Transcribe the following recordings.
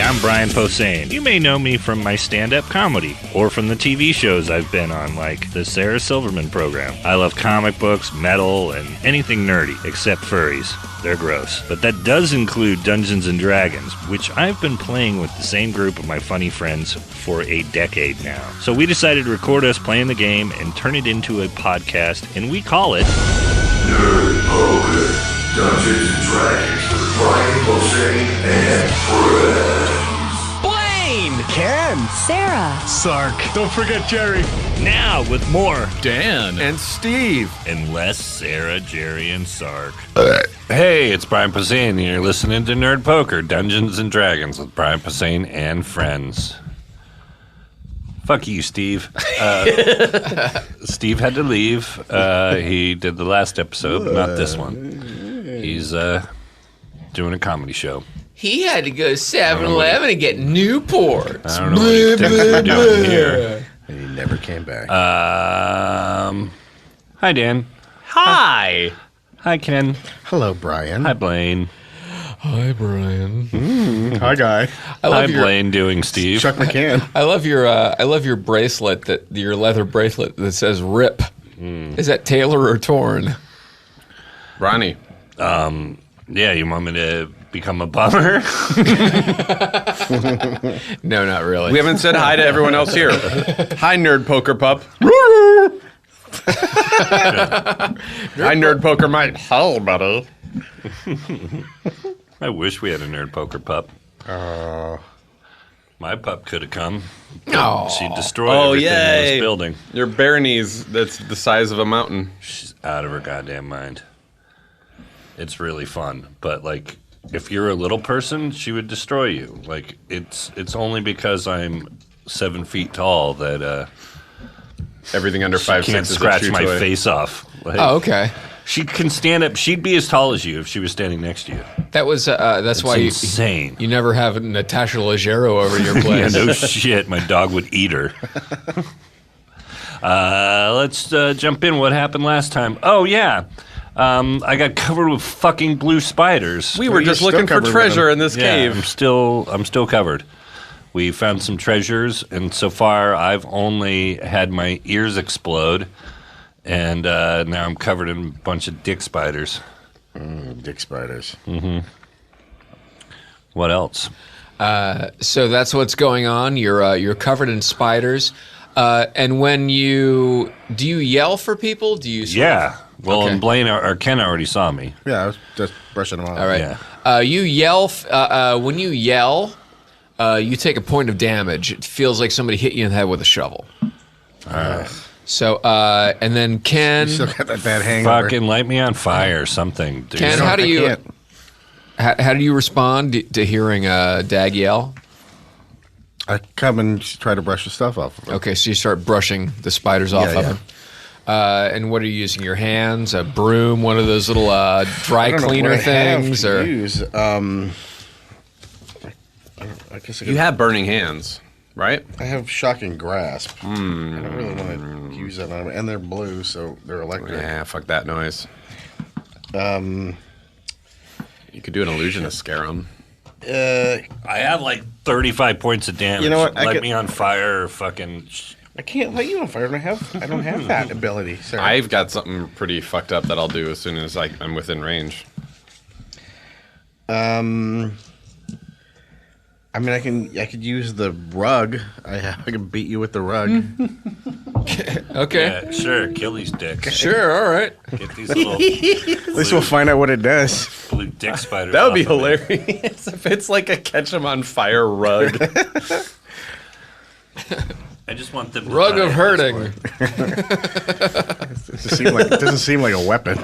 I'm Brian Posehn. You may know me from my stand-up comedy or from the TV shows I've been on, like the Sarah Silverman program. I love comic books, metal, and anything nerdy, except furries. They're gross. But that does include Dungeons & Dragons, which I've been playing with the same group of my funny friends for a decade now. So we decided to record us playing the game and turn it into a podcast, and we call it Nerd Poker. Dungeons & Dragons with Brian Posehn and friends. Blaine! Ken! Sarah! Sark. Don't forget Jerry. Now with more Dan. And Steve. and less Sarah, Jerry, and Sark. Hey, it's Brian Posehn, and you're listening to Nerd Poker, Dungeons & Dragons with Brian Posehn and friends. Fuck you, Steve. Steve had to leave. He did the last episode, but not this one. He's doing a comedy show. He had to go to 7-Eleven and get Newport. I don't know what he thinks we're doing here. And he never came back. Hi, Dan. Hi. Hi, Ken. Hello, Brian. Hi, Blaine. Hi, Brian. Hi, guy. Hi, Blaine doing Steve. Chuck McCann. I love your bracelet, your leather bracelet that says "RIP." Is that Taylor or Torn? Ronnie. Yeah, you want me to become a bummer? No, not really. We haven't said hi to everyone else here. Hi, Nerd Poker Pup. Hi, Nerd Poker Mike. Hello, buddy. I wish we had a Nerd Poker pup. My pup could have come. Aw. She'd destroy everything in yay. this building. Your Berenice, that's the size of a mountain. She's out of her goddamn mind. It's really fun, but like, if you're a little person, she would destroy you. Like, it's only because I'm 7 feet tall that Everything under she 5'6" can't is a scratch chew my toy. face off. Like, Oh, okay. she can stand up. She'd be as tall as you if she was standing next to you. That was that's why It's insane. you never have Natasha Leggero over your Yeah, place. no shit. My dog would eat her. Let's jump in. What happened last time? Oh, yeah. I got covered with fucking blue spiders. We were just still looking for covered with treasure them. in this Yeah, cave. I'm still covered. We found some treasures, and so far I've only had my ears explode, and now I'm covered in a bunch of dick spiders. Dick spiders. What else? So that's what's going on. You're covered in spiders, and when do you yell for people? Do you? Yeah. Well, Okay. and Blaine or Ken already saw me. Yeah, I was just brushing them off. All right. Yeah. You yell when you yell. You take a point of damage. It feels like somebody hit you in the head with a shovel. So and then Ken. Still got that bad hangover. Fucking light me on fire or something, dude. Ken, No, how do I you can't. how do you respond to hearing Dag yell? I come and try to brush the stuff off. Okay, so you start brushing the spiders off Yeah, of yeah. him. And what are you using? Your hands, a broom, one of those little dry I don't know cleaner what I have things, to or use. I guess You have burning hands, right? I have shocking grasp. I don't really want to use that on them, and they're blue, so they're electric. Yeah, fuck that noise. You could do an illusion to scare them. I have like 35 points of damage. You know what? I Light could- me on fire or fucking... I can't light you on fire. I don't have that ability. Sorry. I've got something pretty fucked up that I'll do as soon as I'm within range. I mean, I could use the rug. I can beat you with the rug. okay, Yeah, sure, kill these dicks. sure, all right. Get these little At least we'll find out what it does. blue dick spiders That would be off of me. hilarious if it's like a catch 'em on fire rug. I just want them to Rug die of at hurting. this point. It doesn't seem like a weapon.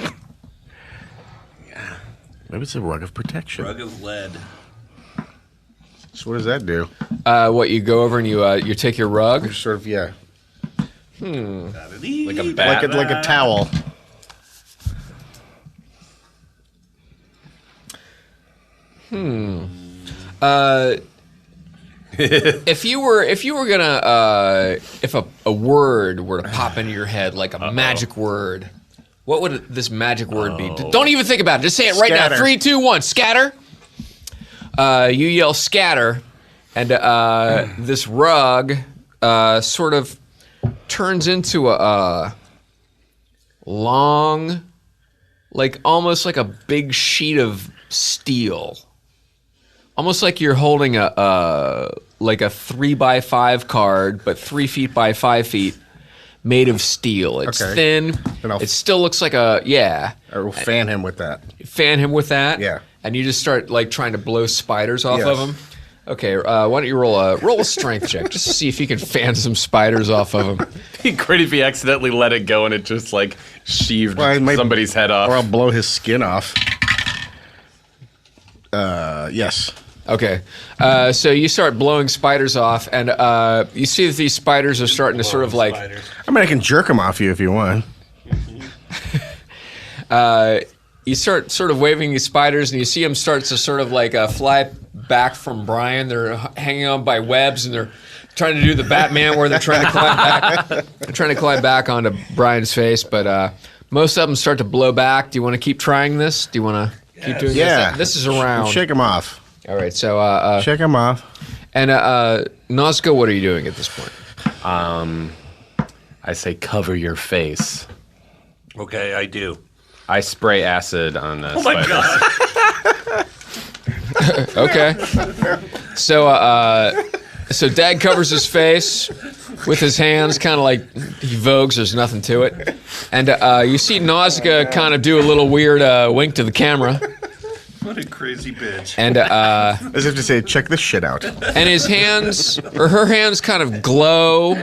Maybe it's a rug of protection. Rug of lead. So what does that do? What you go over and you take your rug. Sort of, yeah, Like a bat. like a towel. If you were gonna if a word were to pop into your head like a magic word, what would this magic word be? Don't even think about it. Just say it right now. Scatter. 3, 2, 1. Scatter. You yell scatter, And this rug sort of turns into a long, like almost like a big sheet of steel. Almost like you're holding a 3x5 card, but 3 feet by 5 feet, made of steel. It's thin. It still looks like a I will fan him with that. Fan him with that. Yeah. And you just start like trying to blow spiders off of him. Okay. Why don't you roll a strength check just to see if you can fan some spiders off of him. Great if he accidentally let it go and it just like sheaved somebody's head off. Or I'll blow his skin off. Yes. Okay. So you start blowing spiders off, and you see that these spiders are starting to sort of like. I mean, I can jerk him off you if you want. You start sort of waving these spiders, and you see them start to sort of like fly back from Brian. They're hanging on by webs, and they're trying to do the Batman where they're trying to climb back. They're trying to climb back onto Brian's face, but most of them start to blow back. Do you want to keep trying this? Do you want to keep doing this? This is a round. Shake him off. All right, so shake him off. And Nazca, what are you doing at this point? I say cover your face. Okay, I do. I spray acid on the spiders. My God. Okay. So Dag covers his face with his hands, kind of like he vogues. There's nothing to it. And you see Nazca kind of do a little weird wink to the camera. What a crazy bitch. And as if to say, check this shit out. And his hands, or her hands, kind of glow,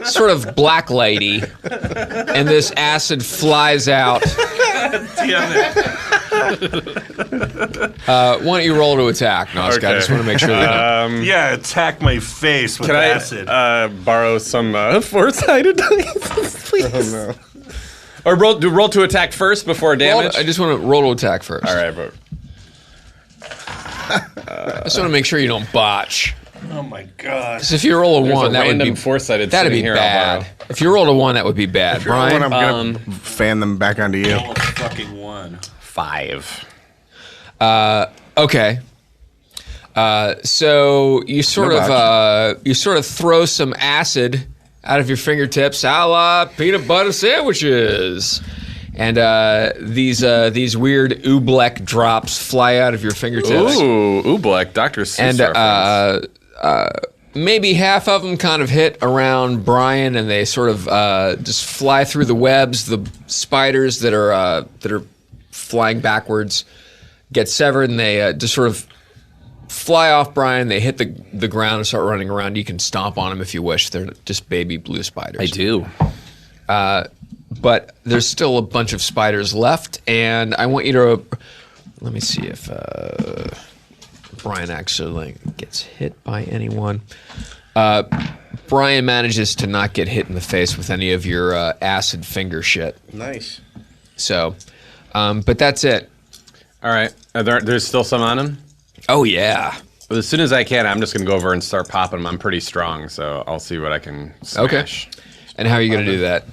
sort of black lady. And this acid flies out. Damn it. Why don't you roll to attack, Nazca? I just want to make sure that. Yeah, attack my face with acid. I borrow some four-sided dice, please? Oh, no. Or roll to attack first before damage? I just want to roll to attack first. All right, but I just want to make sure you don't botch. Oh my God. Because if you roll a one, that would be four-sided. that'd be here, bad. If you rolled a one, that would be bad. Brian, I'm gonna fan them back onto you. Roll a fucking 1. 5. okay. So you sort of throw some acid out of your fingertips, a la peanut butter sandwiches. And these weird oobleck drops fly out of your fingertips. Ooh, oobleck, Dr. Seuss And maybe half of them kind of hit around Brian, and they sort of just fly through the webs. The spiders that are flying backwards get severed, and they just sort of fly off Brian. They hit the ground and start running around. You can stomp on them if you wish. They're just baby blue spiders. I do. But there's still a bunch of spiders left, and I want you to let me see if Brian actually gets hit by anyone. Brian manages to not get hit in the face with any of your acid finger shit. Nice. So, but that's it. All right. There's still some on him? Oh, yeah. Well, as soon as I can, I'm just going to go over and start popping them. I'm pretty strong, so I'll see what I can smash. Okay. And how are you going to do that?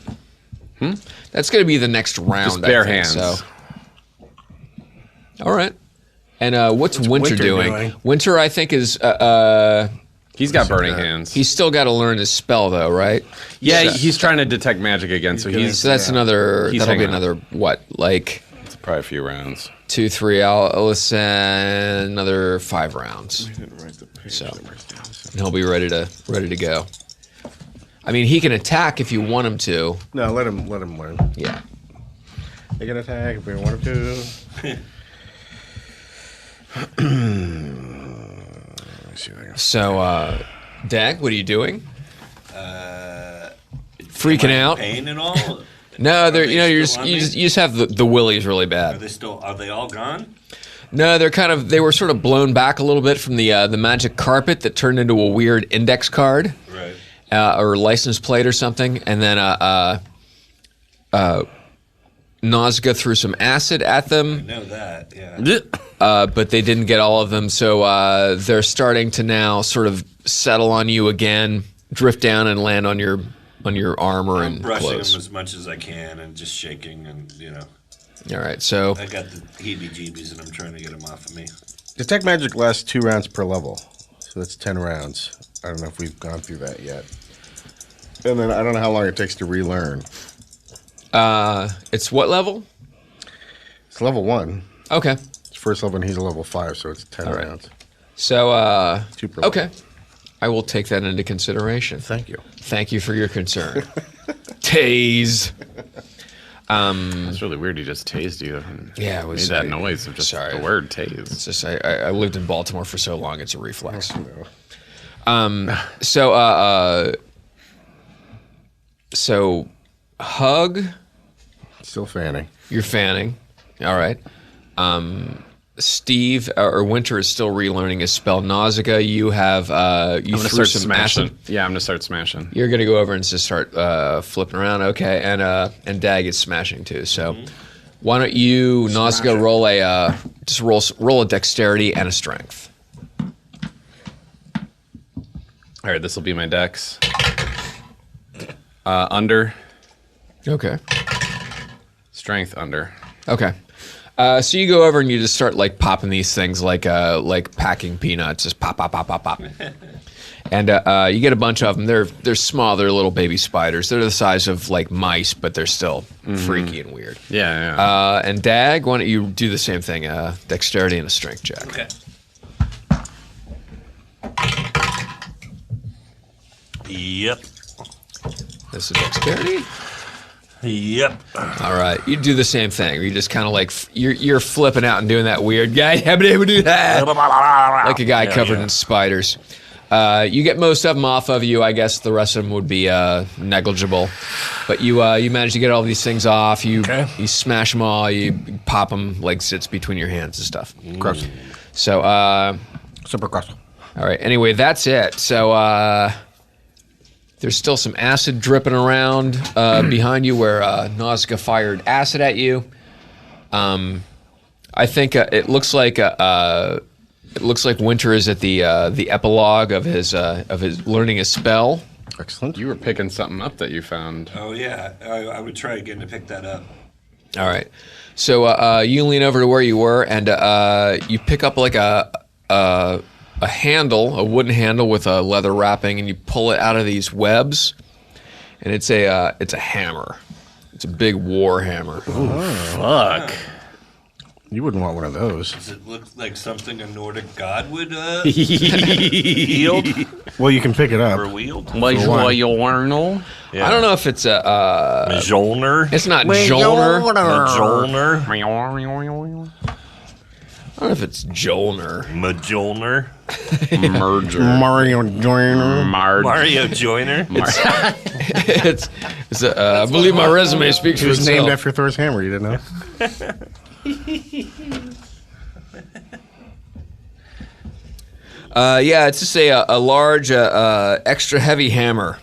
That's going to be the next round. Just bare I think, hands. So. All right. And what's Winter doing? Winter, I think, is... he's got burning hands. He's still got to learn his spell, though, right? Yeah, he's trying to detect magic again, so that's another... That'll be another, what, like... It's probably a few rounds. 2, 3. I'll listen another 5 rounds. So, and he'll be ready to go. I mean, he can attack if you want him to. No, let him learn. Yeah. He can attack if we want him to. So, Dag, what are you doing? Freaking out? Pain and all? No, they're you just have the willies really bad. Are they all gone? No, they were sort of blown back a little bit from the magic carpet that turned into a weird index card. Right. Or license plate or something, and then Nazca threw some acid at them. I know that, yeah. But they didn't get all of them, so they're starting to now sort of settle on you again, drift down and land on your armor and brushing clothes. them as much as I can and just shaking and, All right, so... I got the heebie-jeebies and I'm trying to get them off of me. Detect magic lasts 2 rounds per level. So that's 10 rounds. I don't know if we've gone through that yet. And then I don't know how long it takes to relearn. It's what level? It's level 1. Okay. It's first level, and he's a level 5, so it's 10 right. rounds. So, Super level. okay. I will take that into consideration. Thank you. Thank you for your concern. Tase. It's really weird. He just tased you. Yeah, it was made that noise of just sorry. the word tase. It's just I lived in Baltimore for so long, it's a reflex. No. So hug, Still fanning. you're fanning. All right. Steve or Winter is still relearning his spell Nausicaa. You have you I'm gonna threw start some smashing. acid. Yeah, I'm gonna start smashing. You're gonna go over and just start flipping around. Okay, and Dag is smashing too. So why don't you Nausicaa roll a just roll a dexterity and a strength. All right, this will be my dex. Under. Okay. Strength under. Okay. So you go over and you just start like popping these things like packing peanuts, just pop, pop, pop, pop, pop. And you get a bunch of them. They're small. They're little baby spiders. They're the size of like mice, but they're still freaky and weird. Yeah. And Dag, why don't you do the same thing? Dexterity and a strength check. Okay. Yep. This is dexterity. Yep. All right, you do the same thing. You just kind of like you're flipping out and doing that weird guy do that like a guy covered in spiders. You get most of them off of you. I guess the rest of them would be negligible. But you manage to get all these things off. You smash them all. You pop them like sits between your hands and stuff. Gross. So Super gross. all right. Anyway, that's it. So there's still some acid dripping around behind you where Nausicaa fired acid at you. I think it looks like Winter is at the epilogue of his learning a spell. Excellent. You were picking something up that you found. Oh yeah, I would try again to pick that up. All right. So you lean over to where you were and you pick up like a handle, a wooden handle with a leather wrapping, and you pull it out of these webs, and it's a hammer. It's a big war hammer. Fuck. You wouldn't want one of those. Does it look like something a Nordic god would wield Well, you can pick it up. or wield? Mjolnir. I don't know if it's a. Mjolnir. It's not Jolner. Mjolnir. I don't know if it's Jolner. Mjolnir. Merger. Mario Joyner. Mario Joyner. I believe my resume speaks It for was itself. named after Thor's hammer. You didn't know? Yeah, it's just a large, extra heavy hammer.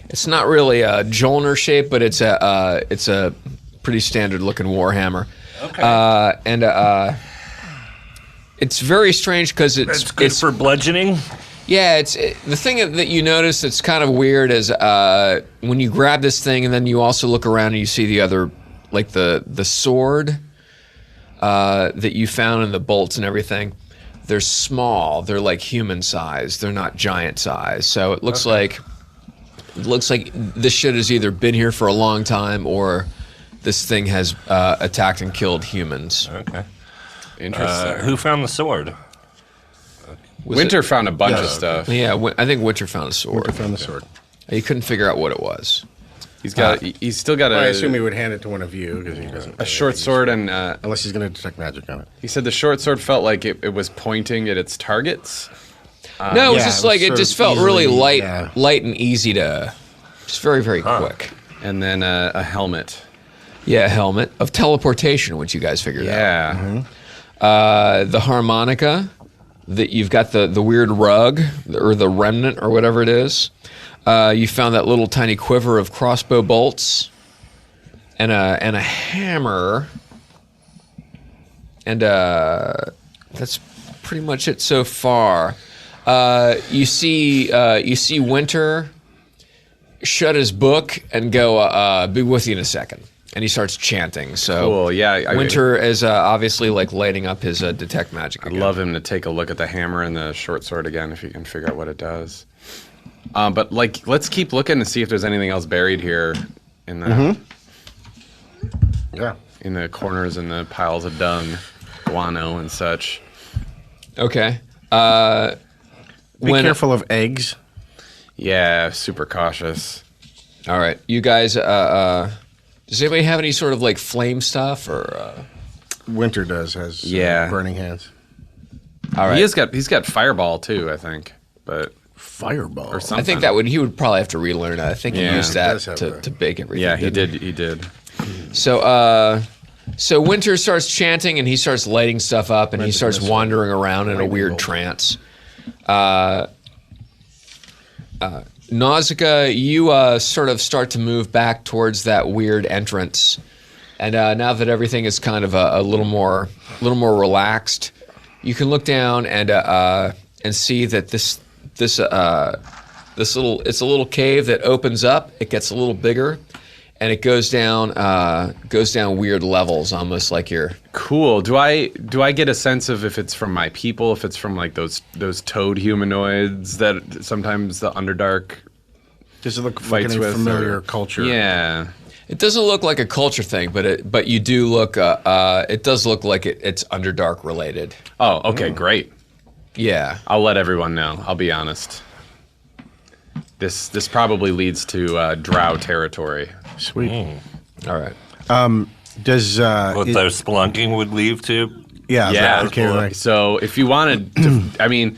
It's not really a Jolner shape, but it's a pretty standard looking war hammer. Okay. And it's very strange because It's good for bludgeoning. Yeah, the thing that you notice that's kind of weird is when you grab this thing and then you also look around and you see the other, like the sword that you found in the bolts and everything. They're small. They're like human size. They're not giant size. So it looks like this shit has either been here for a long time or this thing has attacked and killed humans. Okay. Interesting. Who found the sword? Winter found a bunch of stuff. Yeah, I think Winter found a sword. I found the sword. He couldn't figure out what it was. He's got. He's still got I assume he a would hand it to one of you because he doesn't. short sword, and Unless he's going to detect magic on it. he said the short sword felt like it was pointing at its targets. No, it was yeah, just it was like it sort just of felt really easily, light, yeah. light and easy to, just very, very quick. And then a helmet. Yeah, a helmet of teleportation, which you guys figured out. Yeah. The harmonica, that you've got the weird rug or the remnant or whatever it is. You found that little tiny quiver of crossbow bolts, and a hammer, and that's pretty much it so far. You see Winter shut his book and go, be with you in a second. and he starts chanting. So Cool, yeah, Winter is obviously like lighting up his detect magic. I'd Again. love him to take a look at the hammer and the short sword again if he can figure out what it does. But like, let's keep looking to see if there's anything else buried here in the Yeah. in the corners and the piles of dung, guano and such. Okay. Be careful of eggs. Yeah, super cautious. All right, you guys. Does anybody have any sort of like flame stuff or? Winter has Yeah. burning hands. All right. He's got fireball too, I think, but Fireball. or something. I think he would probably have to relearn that. I think he Yeah. used He that does have to, that. to bake everything. Yeah, he didn't did. He did. So Winter starts chanting and he starts lighting stuff up and he starts wandering around in a weird trance. Nausicaa, you sort of start to move back towards that weird entrance, and now that everything is kind of a little more relaxed, you can look down and see that this little it's a little cave that opens up. It gets a little bigger, and it goes down weird levels, almost like you're. Cool. Do I get a sense of if it's from my people, if it's from like those toad humanoids that sometimes the Underdark Does it look like fights any with? familiar or- culture? Yeah. It doesn't look like a culture thing, but you do look. It does look like it's Underdark related. Oh, okay, great. Yeah. I'll let everyone know. I'll be honest. This probably leads to drow territory. Sweet. All right. Does What it- their spelunking would leave to? yeah, Yeah. okay, right. So if you wanted to, I mean,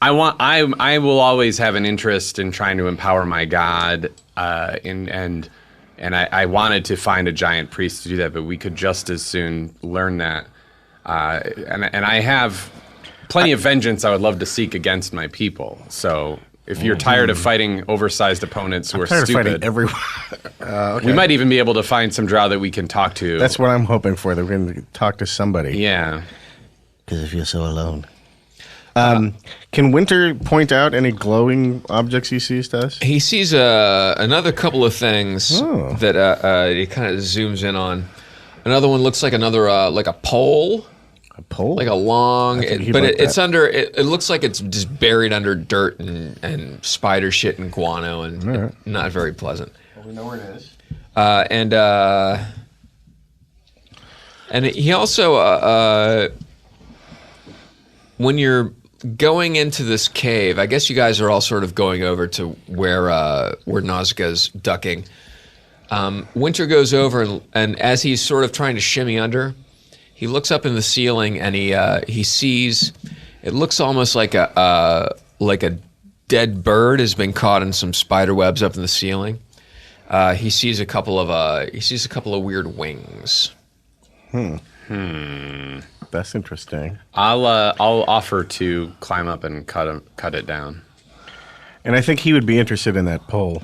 I will always have an interest in trying to empower my god, and I wanted to find a giant priest to do that, but we could just as soon learn that, and I have plenty of vengeance I would love to seek against my people. So if you're tired of fighting oversized opponents who are Tired of fighting stupid, everyone. Okay. we might even be able to find some drow that we can talk to. That's what I'm hoping for. That we're going to talk to somebody. Yeah. Because I feel so alone. Can Winter point out any glowing objects he sees to us? He sees another couple of things Oh. that he kind of zooms in on. Another one looks like another like a pole, A pole? like a long, I think he'd but like it's that. under. It looks like it's just buried under dirt and spider shit and guano and not very pleasant. We know where it is. And he also when you're going into this cave, I guess you guys are all sort of going over to where Nausicaa's ducking. Winter goes over and as he's sort of trying to shimmy under, he looks up in the ceiling and he sees it looks almost like a dead bird has been caught in some spider webs up in the ceiling. He sees a couple of weird wings. That's interesting. I'll offer to climb up and cut it down. And I think he would be interested in that pole.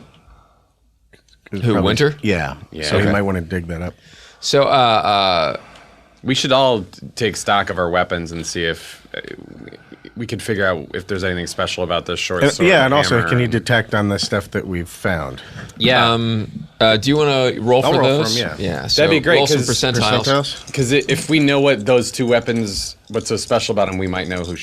Who, Winter? Yeah. Yeah. So he Okay. might want to dig that up. So We should all take stock of our weapons and see if we could figure out if there's anything special about this short sword. Yeah, and also, hammer can you and- detect on the stuff that we've found? Yeah, do you want to roll I'll for roll for those? 'em, yeah. So That'd be great, Roll some 'cause percentiles. Percentiles? because if we know what those two weapons, what's so special about them, we might know who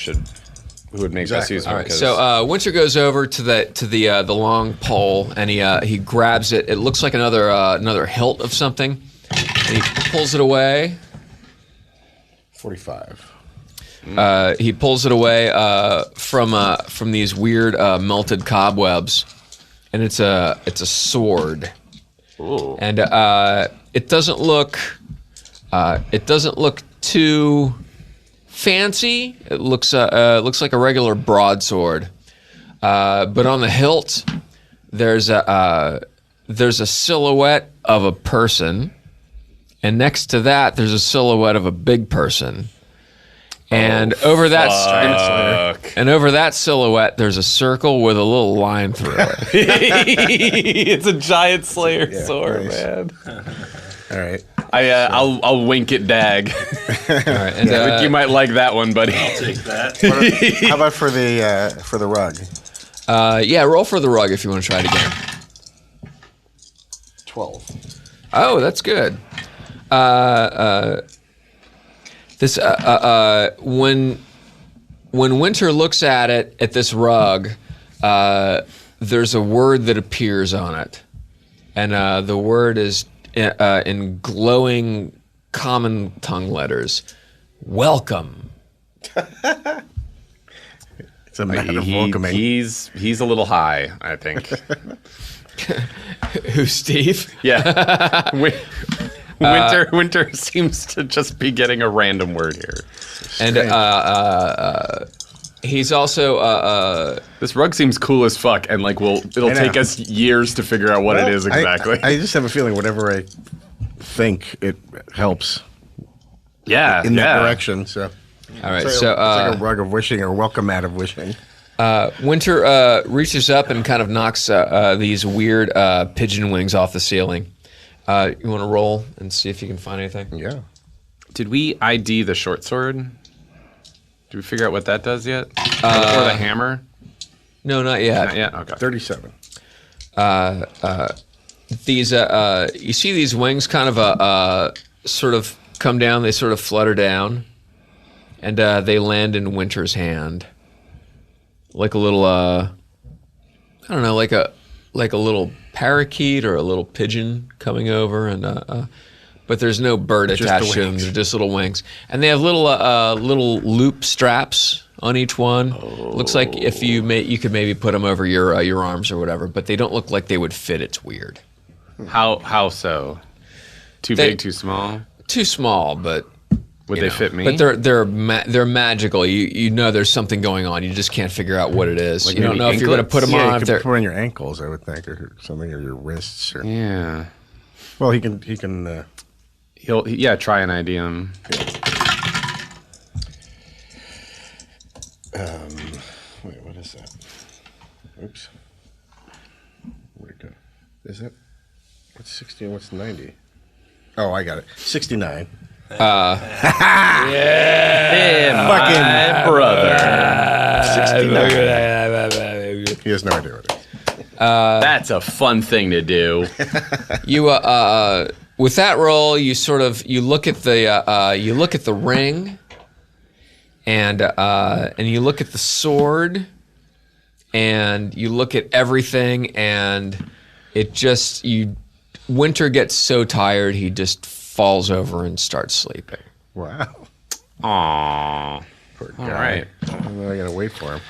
would make best Exactly. use of All them. right. 'cause- So Winter goes over to the long pole and he grabs it. It looks like another hilt of something. And he pulls it away. 45. He pulls it away from these weird melted cobwebs, and it's a sword. Ooh. And it doesn't look too fancy. It looks like a regular broadsword, but on the hilt there's a silhouette of a person, and next to that there's a silhouette of a big person. And over that and over that silhouette, there's a circle with a little line through it. it's a giant Slayer sword, nice. man. All right. I'll wink at Dag. All right, and, I think you might like that one, buddy. Take that. How about for the rug? yeah, roll for the rug if you want to try it again. 12. Oh, that's good. This when Winter looks at this rug, there's a word that appears on it, and the word is in glowing common tongue letters. Welcome. It's a matter of welcoming. He's a little high, I think. Who, Steve? Yeah. Winter seems to just be getting a random word here. And he's also This rug seems cool as fuck, and like it'll I know. take us years to figure out what it is exactly. I just have a feeling whatever I think, it helps yeah, in that direction. So, all right. it's So like a rug of wishing or welcome mat of wishing. Winter reaches up and kind of knocks these weird pigeon wings off the ceiling. You want to roll and see if you can find anything? Yeah. Did we ID the short sword? Did we figure out what that does yet? Or the hammer? No, not yet. Not yet? Okay. 37. These you see these wings kind of sort of come down. They sort of flutter down, and they land in Winter's hand, like a little I don't know, like a little parakeet or a little pigeon coming over, and but there's no bird Just attached the to them. wings. They're just little wings, and they have little loop straps on each one. Looks like if you could maybe put them over your arms or whatever, but they don't look like they would fit. It's weird. How so? Too They- big, too small? Too small, but Would you they know. fit me? But they're magical. You know there's something going on. You just can't figure out what it is. Like you don't maybe know if you're going to put them Yeah, on. you If could they're, put on your ankles, I would think, or something, or your wrists. Or yeah. well, he can. He'll try and ID him. Wait, what is that? Oops. Where'd it go? Is that what's 60 and what's 90? Oh, I got it. 69. My brother. 69. He has no idea what it is. That's a fun thing to do. you with that roll, you look at the ring, and you look at the sword, and you look at everything, and Winter gets so tired he just falls over and starts sleeping. Wow. Aww. Poor All guy. right. I gotta wait for him.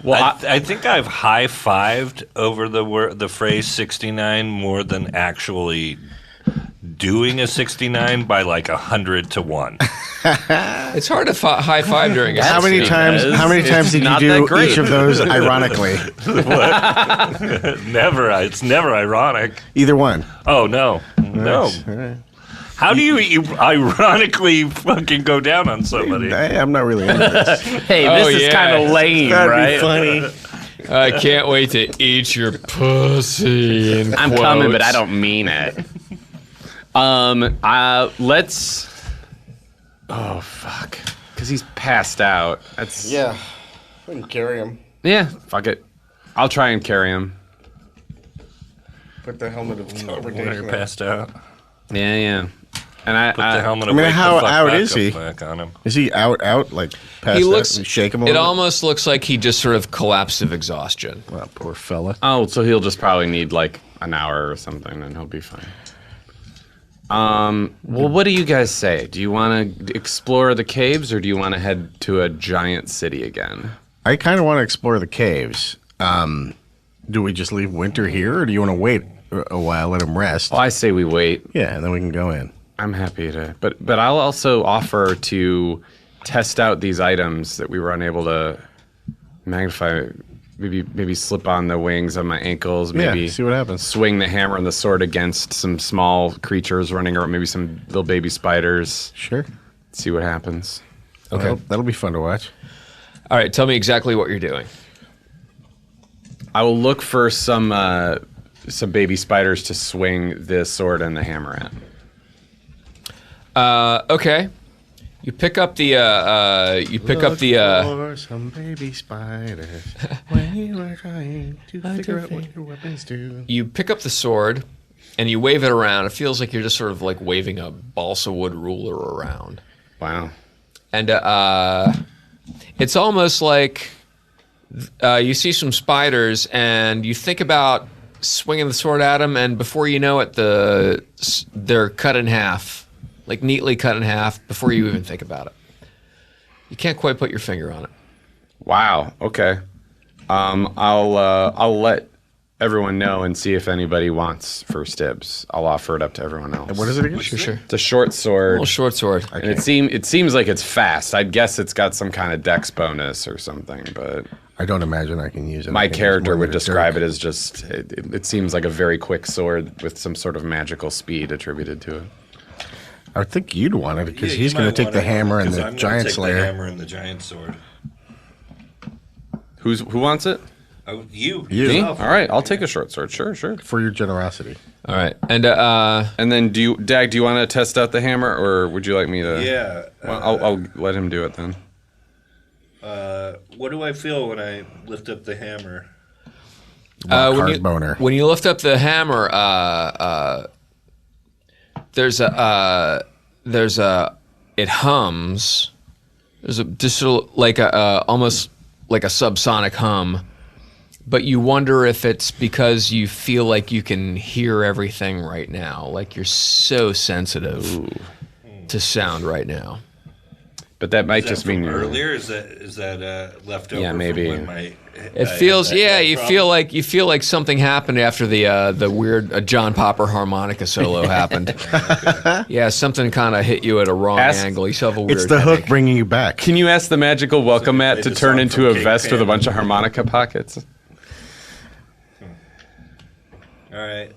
Well, I think I've high-fived over the phrase 69 more than actually doing a 69 by like 100 to 1. It's hard to high five during a How many scene. times? How many It's times did you not do that great. each of those? Ironically, Never. It's never ironic. either one. Oh no, no. All right. How do you ironically fucking go down on somebody? I'm not really into this. hey, Oh, this is yeah. kind of lame, That'd right? be funny. I can't wait to eat your pussy. In I'm coming, but quotes. I don't mean it. Let's. Oh fuck, because he's passed out. That's Yeah, I can carry him. yeah. Fuck it, I'll try and carry him. Put the helmet of When teleportation. you're on. passed out, Yeah, yeah. And put the helmet. I mean, wake how the fuck out back is up he? Back on him. Is he out, like past He that? looks. And shake him a It little bit? almost looks like he just sort of collapsed of exhaustion. Well, poor fella. Oh, so he'll just probably need like an hour or something, and he'll be fine. Well, what do you guys say? Do you want to explore the caves, or do you want to head to a giant city again? I kind of want to explore the caves. Do we just leave Winter here, or do you want to wait a while, let him rest? Well, I say we wait. Yeah, and then we can go in. I'm happy to, but I'll also offer to test out these items that we were unable to magnify. Maybe slip on the wings on my ankles. Maybe Yeah, see what happens. swing the hammer and the sword against some small creatures running around. Maybe some little baby spiders. Sure. See what happens. Okay. Well, that'll be fun to watch. All right. Tell me exactly what you're doing. I will look for some baby spiders to swing the sword and the hammer at. Okay. You pick up the. For some baby spiders when you are trying to figure out what your weapons do. You pick up the sword, and you wave it around. It feels like you're just sort of like waving a balsa wood ruler around. Wow. And it's almost like you see some spiders, and you think about swinging the sword at them, and before you know it, they're cut in half, like neatly cut in half, before you even think about it. You can't quite put your finger on it. Wow. Okay. I'll let everyone know and see if anybody wants first dibs. I'll offer it up to everyone else. And what is it again? Sure. It's a short sword. Little short sword. And it seems like it's fast. I'd guess it's got some kind of dex bonus or something, but I don't imagine I can use it. my character would describe it as just. It seems like a very quick sword with some sort of magical speed attributed to it. I would think you'd want it because Yeah, he's you going might to take the want it, hammer and 'cause the I'm gonna giant take slayer. The hammer and the giant sword. Who wants it? Oh, you. You. Me? yourself. All right, I'll take a short sword. Sure. For your generosity. All right. And And then, Dag, do you want to test out the hammer, or would you like me to? Yeah. Well, I'll let him do it then. What do I feel when I lift up the hammer? Hard boner. when you lift up the hammer, it hums. There's almost like a subsonic hum, but you wonder if it's because you feel like you can hear everything right now, like you're so sensitive to sound right now. But that might Is just that from mean you're earlier. Is that left over? Yeah, maybe. From when my, It feels, you feel like something happened after the weird John Popper harmonica solo happened. Yeah, something kind of hit you at a wrong angle. You still have a weird. It's the hook bringing you back. Can you ask the magical welcome mat played to the turn song into from a King vest with a Pan. bunch of harmonica pockets? All right.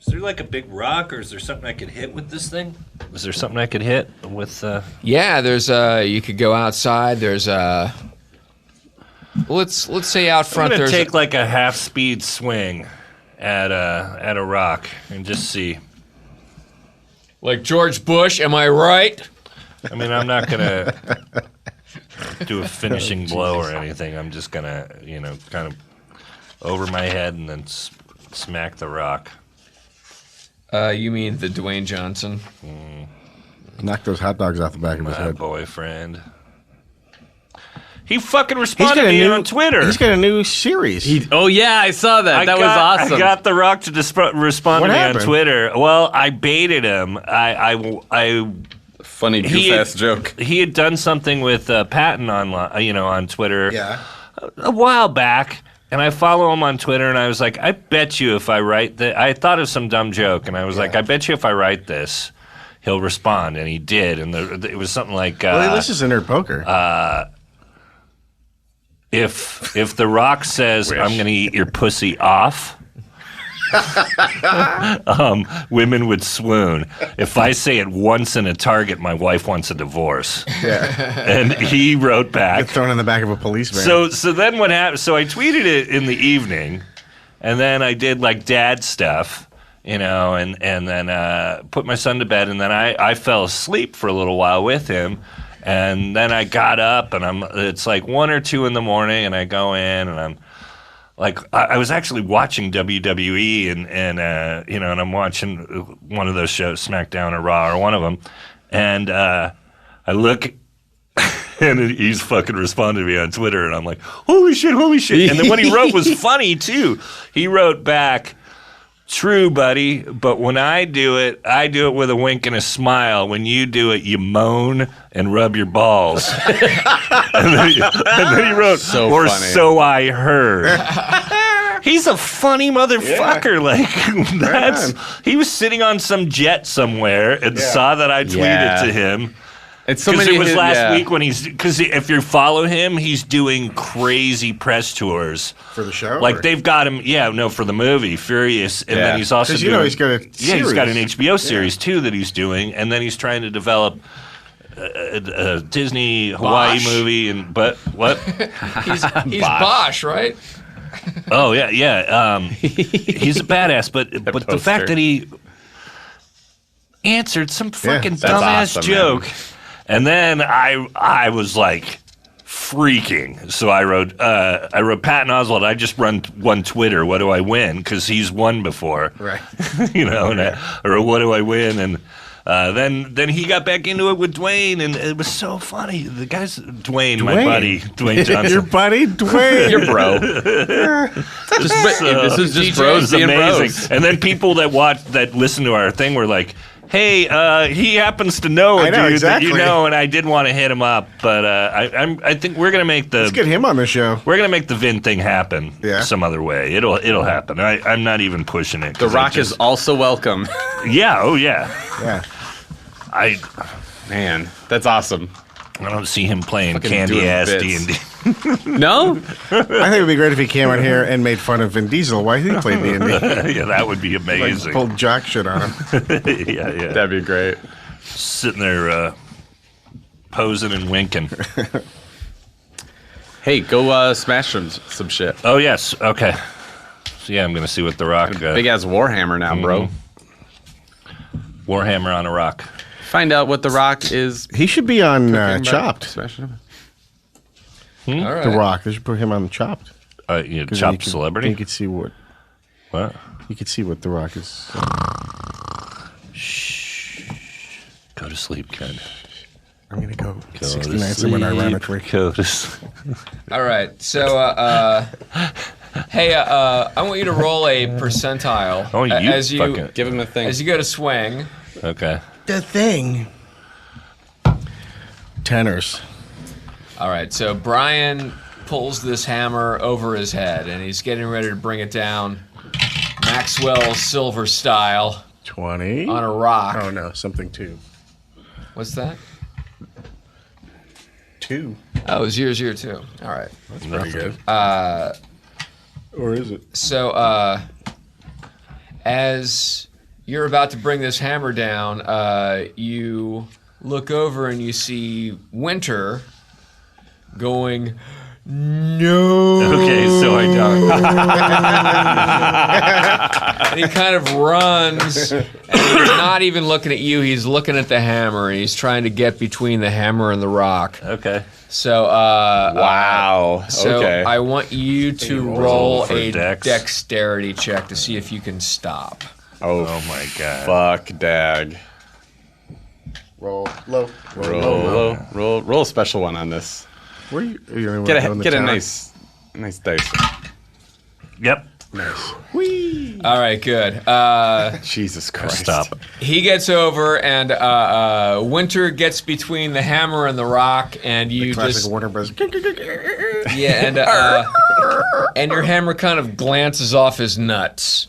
Is there like a big rock, or is there something I could hit with this thing? Is there something I could hit with? Yeah, there's you could go outside. There's let's say out I'm front. gonna There's take like a half-speed swing at a rock and just see. like George Bush. Am I right? I mean, I'm not gonna do a finishing blow or anything. I'm just gonna, kind of over my head and then smack the rock. You mean the Dwayne Johnson? Knock those hot dogs off the back of his My head. boyfriend. He fucking responded to me on Twitter. He's got a new series. Oh yeah, I saw that. That was awesome. I got The Rock to respond What to me happened? on Twitter. Well, I baited him. I Funny goof ass joke. He had done something with Patton on Twitter. Yeah. A while back. And I follow him on Twitter, and I was like, I bet you if I write that, I thought of some dumb joke, and I was like, I bet you if I write this, he'll respond, and he did, and it was something like, Well, this is Nerd Poker. if The Rock says, I'm going to eat your pussy off, women would swoon. If I say it once in a Target, my wife wants a divorce. yeah. And he wrote back. Get thrown in the back of a police van. So then what happened? So I tweeted it in the evening, and then I did like dad stuff, and then put my son to bed, and then I fell asleep for a little while with him, and then I got up, and it's like 1 or 2 in the morning, and I go in, and I'm like, I was actually watching WWE, and I'm watching one of those shows, SmackDown or Raw or one of them, and I look. And he's fucking responded to me on Twitter, and I'm like, holy shit. And then what he wrote was funny, too. He wrote back, true, buddy, but when I do it with a wink and a smile. When you do it, you moan and rub your balls. and then he wrote, So or funny. so I heard. He's a funny motherfucker. Like, he was sitting on some jet somewhere and saw that I tweeted to him. It's so Because many. it was last week when because if you follow him, he's doing crazy press tours. For the show? Like or? they've got him, for the movie, Furious. And then he's also 'Cause doing, he's got a he's got an series. HBO series too that he's doing. And then he's trying to develop a Disney Hawaii Bosch. movie. But what? He's Bosch, right? Oh, yeah. He's a badass. But the poster. fact that he answered some fucking that's dumbass awesome, joke. man. And then I was like freaking. So I wrote Patton Oswalt. I just won Twitter. What do I win? Because he's won before, Right. And I wrote, what do I win? And then he got back into it with Dwayne, and it was so funny. The guy's Dwayne, my buddy, Dwayne Johnson. Your buddy, Dwayne. Your bro. This is just It bros was being amazing. bros. And then people that listen to our thing were like, hey, he happens to know a I know, dude exactly. that you know, and I did want to hit him up, but I think we're gonna make Let's get him on the show. we're gonna make the Vin thing happen some other way. It'll happen. I'm not even pushing it. The Rock is also welcome. Yeah. Oh yeah. Yeah. Man, that's awesome. I don't see him playing Fucking candy doing ass bits. D&D. No? I think it'd be great if he came on here and made fun of Vin Diesel. Why he played D&D? Yeah, that would be Like, amazing. pulled jock shit on him. Yeah. That'd be great. Sitting there posing and winking. Hey, go smash some shit. Oh yes. Okay. So yeah, I'm gonna see what the Rock. Big ass Warhammer now, bro. Warhammer on a rock. Find out what the Rock is. He should be on cooking by Chopped. smashing him. All right. The Rock. They should put him on Chopped. 'Cause then Chopped you celebrity. You could see what What? The Rock is. Go to sleep, kid. I'm gonna go Go 69 to someone sleep. ironically. Go to sleep. All right. So, hey, I want you to roll a percentile Oh, you as you fucking- Give him a thing. as you go to swing. Okay. The thing. Tenors. All right. So Brian pulls this hammer over his head, and he's getting ready to bring it down, Maxwell Silver style, 20. on a rock. Oh no, something 2. What's that? 2. Oh, 002. All right. That's pretty good. Or is it? So, as you're about to bring this hammer down, you look over and you see Winter going, no. Okay, so I don't. And he kind of runs, and he's not even looking at you. He's looking at the hammer, and he's trying to get between the hammer and the rock. Okay. So, Wow. So okay. I want you to roll for a dex? dexterity check to see if you can stop. Oh my god. Fuck, dag. Roll low. Roll a special one on this. Where you? Are you Get on the a tower? nice dice. Yep. All right, good. Jesus Christ. Stop. He gets over, and Winter gets between the hammer and the rock, and you Classic just Warner Bros. and your hammer kind of glances off his nuts.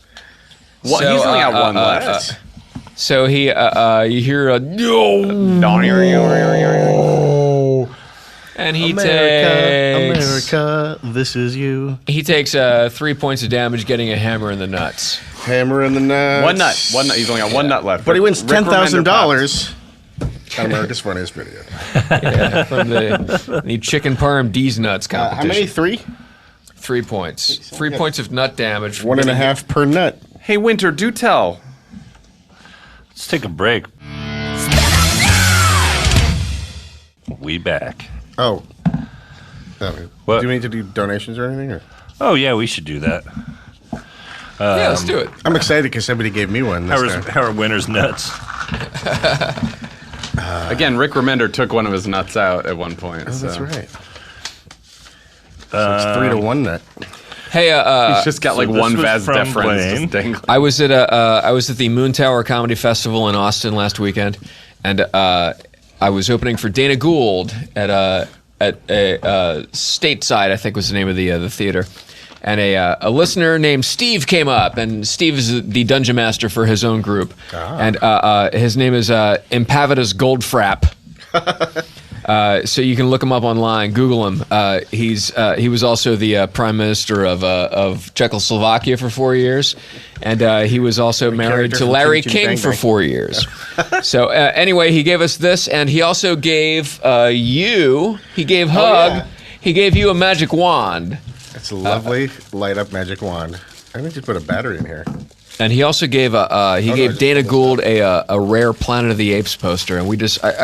Well, So, he's only got one left. So he, you hear a and he takes America, this is you. he takes 3 points of damage, getting a hammer in the nuts. Hammer in the nuts. One nut. He's only got one nut left. But he wins Rick Remender $10,000 on America's Funniest Video. Yeah, from the chicken parm D's nuts How competition. many? 3? 3 points. 3 points of nut damage. 1.5 per nut. Pops. Hey, Winter, do tell. Let's take a break. We back. Oh. What? Do you need to do donations or anything? Or? Oh yeah, we should do that. Yeah, let's do it. I'm excited because somebody gave me one this time. How are Winter's nuts? Again, Rick Remender took one of his nuts out at one point. Oh, that's so. right. So it's 3-to-1 nut. Hey, He's just got like this one was Vaz from deferens Blaine. just dangling. I was at the Moon Tower Comedy Festival in Austin last weekend, and I was opening for Dana Gould at Stateside, I think was the name of the theater. And a listener named Steve came up, and Steve is the dungeon master for his own group, and his name is Impavitas Goldfrapp. So you can look him up online, Google him. He was also the prime minister of Czechoslovakia for 4 years, and he was also married character to from Larry Chitty Chitty King Bang for Bang. 4 years. So anyway, he gave us this, and he also gave he gave Hug, yeah. he gave you a magic wand. It's a lovely light up magic wand. I think you put a battery in here. And he also gave gave Dana Gould a rare Planet of the Apes poster, and I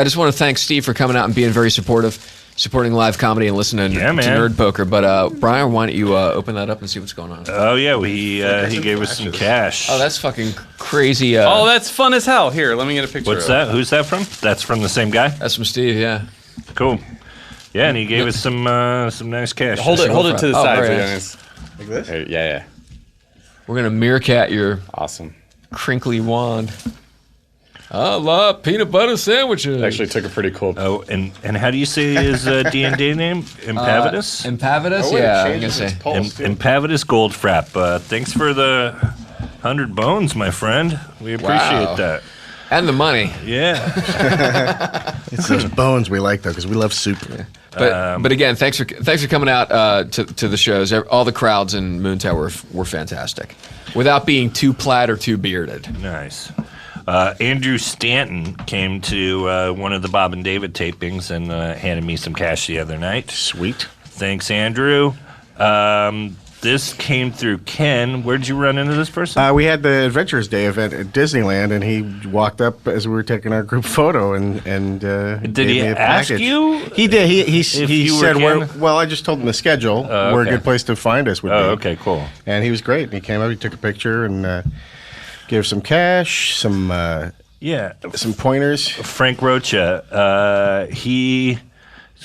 just want to thank Steve for coming out and being very supportive. supporting live comedy and listening Yeah, to man. Nerd Poker. But Brian, why don't you open that up and see what's going on? Oh yeah, he gave us some cash. Oh, that's fucking crazy. Oh, that's fun as hell. Here, let me get a picture. What's of that? Who's that from? That's from the same guy. That's from Steve. Yeah. Cool. Yeah, and he gave us some nice cash. Hold it to the Oh, side. very so nice. Like this? you don't- Yeah. We're gonna meerkat your Awesome. crinkly wand. I love peanut butter sandwiches. Actually took a pretty cool. Oh, and how do you say his D&D name? Impavitus? Impavitus? Oh, wait, it Yeah, I'm gonna changes say. its pulse, too. Impavitus Goldfrapp. Thanks for the 100 bones, my friend. We appreciate Wow. that. And the money. Yeah. It's those bones we like, though, because we love soup. But again, thanks for coming out to the shows. All the crowds in Moontown were fantastic, without being too plaid or too bearded. Nice. Andrew Stanton came to one of the Bob and David tapings and handed me some cash the other night. Sweet. Thanks, Andrew. This came through Ken. Where'd you run into this person? We had the Adventures Day event at Disneyland, and he walked up as we were taking our group photo, and Did gave he me a ask package. you? He did. He you were said, Ken? well, I just told him the schedule, where a okay. good place to find us would be. Oh, okay, cool. And he was great. And he came up, he took a picture, and gave some cash, some Yeah. pointers. Frank Rocha,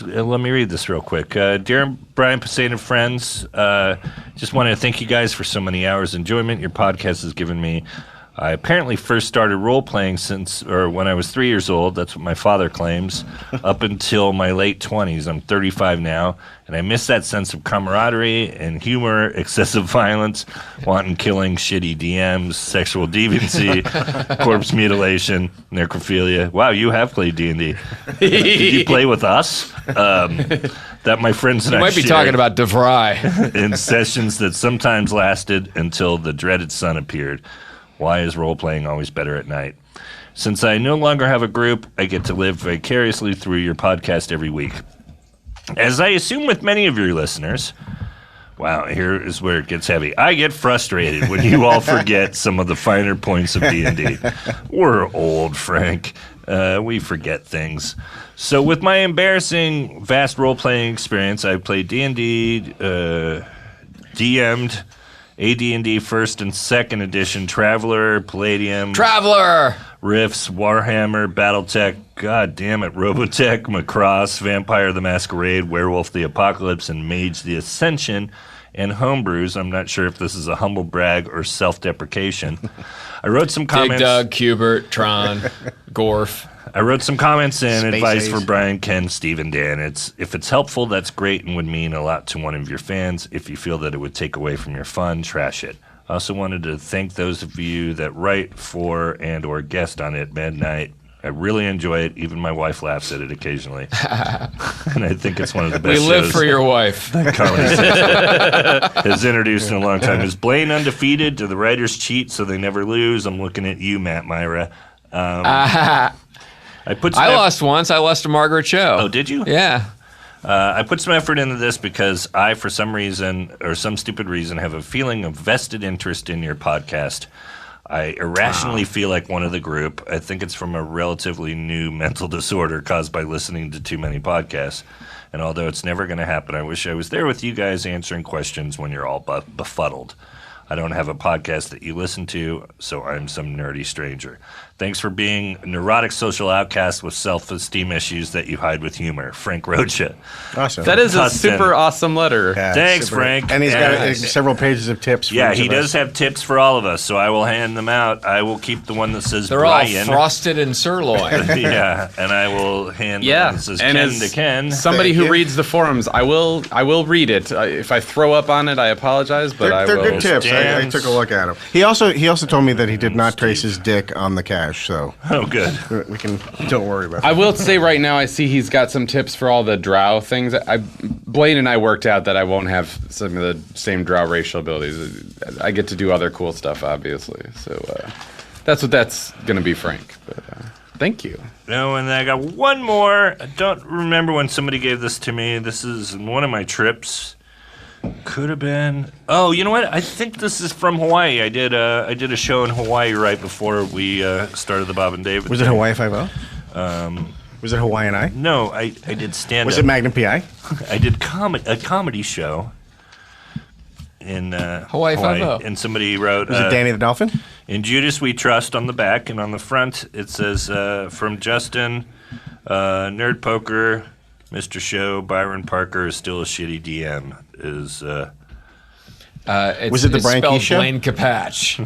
let me read this real quick. Dear Brian Posehn and friends, just wanted to thank you guys for so many hours of enjoyment your podcast has given me. I apparently first started role-playing when I was 3 years old. That's what my father claims. Up until my late 20s. I'm 35 now, and I miss that sense of camaraderie and humor, excessive violence, wanton killing, shitty DMs, sexual deviancy, corpse mutilation, necrophilia. Wow, you have played D&D. Did you play with us? That my friends and You I might be shared talking about DeVry. in sessions that sometimes lasted until the dreaded sun appeared. Why is role-playing always better at night? Since I no longer have a group, I get to live vicariously through your podcast every week. As I assume with many of your listeners, wow, here is where it gets heavy. I get frustrated when you all forget some of the finer points of D&D. We're old, Frank. We forget things. So with my embarrassing, vast role-playing experience, I've played D&D, DM'd, AD&D First and Second Edition, Traveler, Palladium, Traveler! Rifts, Warhammer, Battletech, God damn it, Robotech, Macross, Vampire the Masquerade, Werewolf the Apocalypse, and Mage the Ascension, and homebrews. I'm not sure if this is a humble brag or self-deprecation. I wrote some Dig comments. Dug, Cubert, Tron, Gorf. I wrote some comments and Space advice Ace. for Brian, Ken, Steve, and Dan. If it's helpful, that's great and would mean a lot to one of your fans. If you feel that it would take away from your fun, trash it. I also wanted to thank those of you that write for and or guest on it midnight. I really enjoy it. Even my wife laughs at it occasionally. And I think it's one of the We best live shows for your wife. Comedy Central has introduced in a long time. Is Blaine undefeated? Do the writers cheat so they never lose? I'm looking at you, Matt Myra. I put some I lost once. I lost to Margaret Cho. Oh, did you? Yeah. I put some effort into this because I, for some reason, or some stupid reason, have a feeling of vested interest in your podcast. I irrationally feel like one of the group. I think it's from a relatively new mental disorder caused by listening to too many podcasts. And although it's never going to happen, I wish I was there with you guys answering questions when you're all befuddled. I don't have a podcast that you listen to, so I'm some nerdy stranger. Thanks for being a neurotic social outcast with self-esteem issues that you hide with humor. Frank Rocha. Awesome. That is a Tustin. super awesome letter. Yeah, Thanks, super. Frank. And he's got And- several pages of tips. For Yeah, each he of does us. have tips for all of us, so I will hand them out. I will keep the one that says They're Brian. all frosted and sirloin. Yeah, and I will hand the one that says and Ken as to Ken. somebody Thank who you. reads the forums, I will read it. If I throw up on it, I apologize, but They're I will. good tips. I Dan's- took a look at them. He also told me that he did not trace his dick on the cash, so Oh, good. we can don't worry about I that. will say right now, I see he's got some tips for all the drow things. Blaine and I worked out that I won't have some of the same drow racial abilities. I get to do other cool stuff, obviously. So that's what that's going to be, Frank. But thank you. No, and I got one more. I don't remember when somebody gave this to me. This is one of my trips. Could have been. Oh, you know what? I think this is from Hawaii. I did a show in Hawaii right before we started the Bob and David. Was it thing. Hawaii 5-0? Was it Hawaiian Eye? No, I did stand Was up. it Magnum PI? I did a comedy show in Hawaii Five-O. and somebody wrote Was it Danny the Dolphin? "In Judas We Trust" on the back, and on the front it says from Justin, Nerd Poker, Mr. Show, Byron Parker is still a shitty DM. Was it the it's Brian spelled Key Show? Blaine Capatch.